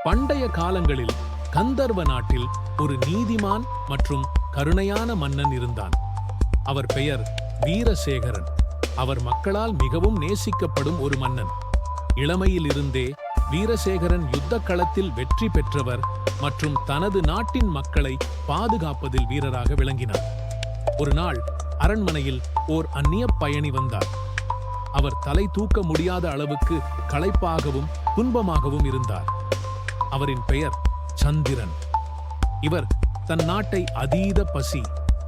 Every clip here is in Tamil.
பண்டைய காலங்களில் கந்தர்வ நாட்டில் ஒரு நீதிமான் மற்றும் கருணையான மன்னன் இருந்தான். அவர் பெயர் வீரசேகரன். அவர் மக்களால் மிகவும் நேசிக்கப்படும் ஒரு மன்னன். இளமையிலிருந்தே வீரசேகரன் யுத்த களத்தில் வெற்றி பெற்றவர் மற்றும் தனது நாட்டின் மக்களை பாதுகாப்பதில் வீரராக விளங்கினார். ஒரு நாள் அரண்மனையில் ஓர் அந்நிய பயணி வந்தார். அவர் தலை தூக்க முடியாத அளவுக்கு களைப்பாகவும் துன்பமாகவும் இருந்தார். அவரின் பெயர் சந்திரன். இவர் தன் நாட்டை அதீத பசி,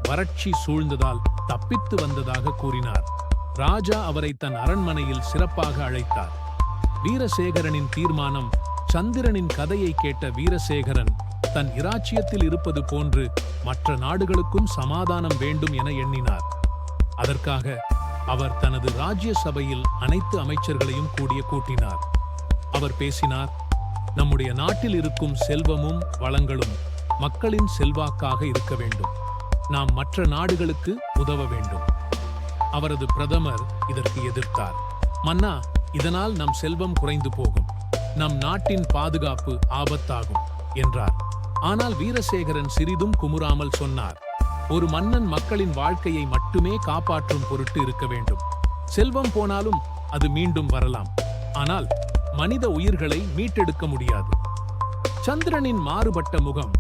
வறட்சி சூழ்ந்ததால் தப்பித்து வந்ததாக கூறினார். ராஜா அவரை தன் அரண்மனையில் சிறப்பாக அழைத்தார். வீரசேகரனின் தீர்மானம். சந்திரனின் கதையை கேட்ட வீரசேகரன் தன் இராச்சியத்தில் இருப்பது போன்று மற்ற நாடுகளுக்கும் சமாதானம் வேண்டும் என எண்ணினார். அதற்காக அவர் தனது ராஜ்ய சபையில் அனைத்து அமைச்சர்களையும் கூட்டினார். அவர் பேசினார். நம்முடைய நாட்டில் இருக்கும் செல்வமும் வளங்களும் மக்களின் செல்வாக்காக இருக்க வேண்டும். நாம் மற்ற நாடுகளுக்கு உதவ வேண்டும். அவரது பிரதமர் இதற்கு எதிர்த்தார். மன்னா, இதனால் நம் செல்வம் குறைந்து போகும், நம் நாட்டின் பாதுகாப்பு ஆபத்தாகும் என்றார். ஆனால் வீரசேகரன் சிறிதும் குமுறாமல் சொன்னார், ஒரு மன்னன் மக்களின் வாழ்க்கையை மட்டுமே காப்பாற்றும் பொருட்டு இருக்க வேண்டும். செல்வம் போனாலும் அது மீண்டும் வரலாம், ஆனால் மனித உயிர்களை மீட்டெடுக்க முடியாது. சந்திரனின் மாறுபட்ட முகம்.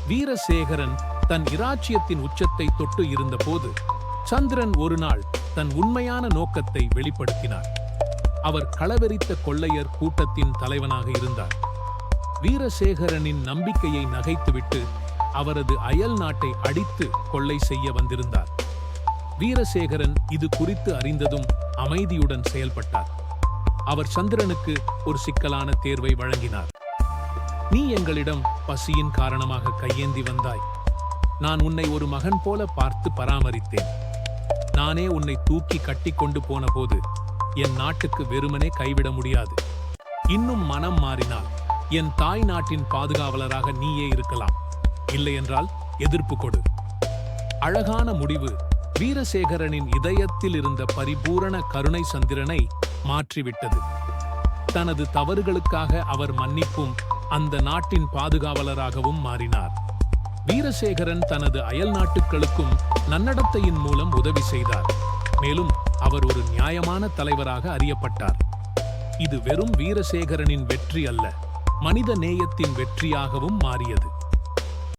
வீரசேகரன் தன் இராச்சியத்தின் உச்சத்தை தொட்டு இருந்தபோது சந்திரன் ஒரு நாள் தன் உண்மையான நோக்கத்தை வெளிப்படுத்தினார். அவர் களவெறித்த கொள்ளையர் கூட்டத்தின் தலைவனாக இருந்தார். வீரசேகரனின் நம்பிக்கையை நகைத்துவிட்டு அவரது அயல் நாட்டை அடித்து கொள்ளை செய்ய வந்திருந்தார். வீரசேகரன் இது குறித்து அறிந்ததும் அமைதியுடன் செயல்பட்டார். அவர் சந்திரனுக்கு ஒரு சிக்கலான தேர்வை வழங்கினார். நீ எங்களிடம் பசியின் காரணமாக கையேந்தி வந்தாய். நான் உன்னை ஒரு மகன் போல பார்த்து பராமரித்தேன். நானே உன்னை தூக்கி கட்டி கொண்டு போன போது என் நாட்டுக்கு வெறுமனே கைவிட முடியாது. இன்னும் மனம் மாறினால் என் தாய் நாட்டின் பாதுகாவலராக நீயே இருக்கலாம். இல்லையென்றால் எதிர்ப்பு கொடு. அழகான முடிவு. வீரசேகரனின் இதயத்தில் இருந்த பரிபூரண கருணை சந்திரனை மாற்றிவிட்டது. தனது தவறுகளுக்காக அவர் மன்னிப்பும் அந்த நாட்டின் பாதுகாவலராகவும் மாறினார். வீரசேகரன் தனது அயல் நாட்டுகளுக்கும் நன்னடத்தையின் மூலம் உதவி செய்தார். மேலும் அவர் ஒரு நியாயமான தலைவராக அறியப்பட்டார். இது வெறும் வீரசேகரனின் வெற்றி அல்ல, மனித நேயத்தின் வெற்றியாகவும் மாறியது.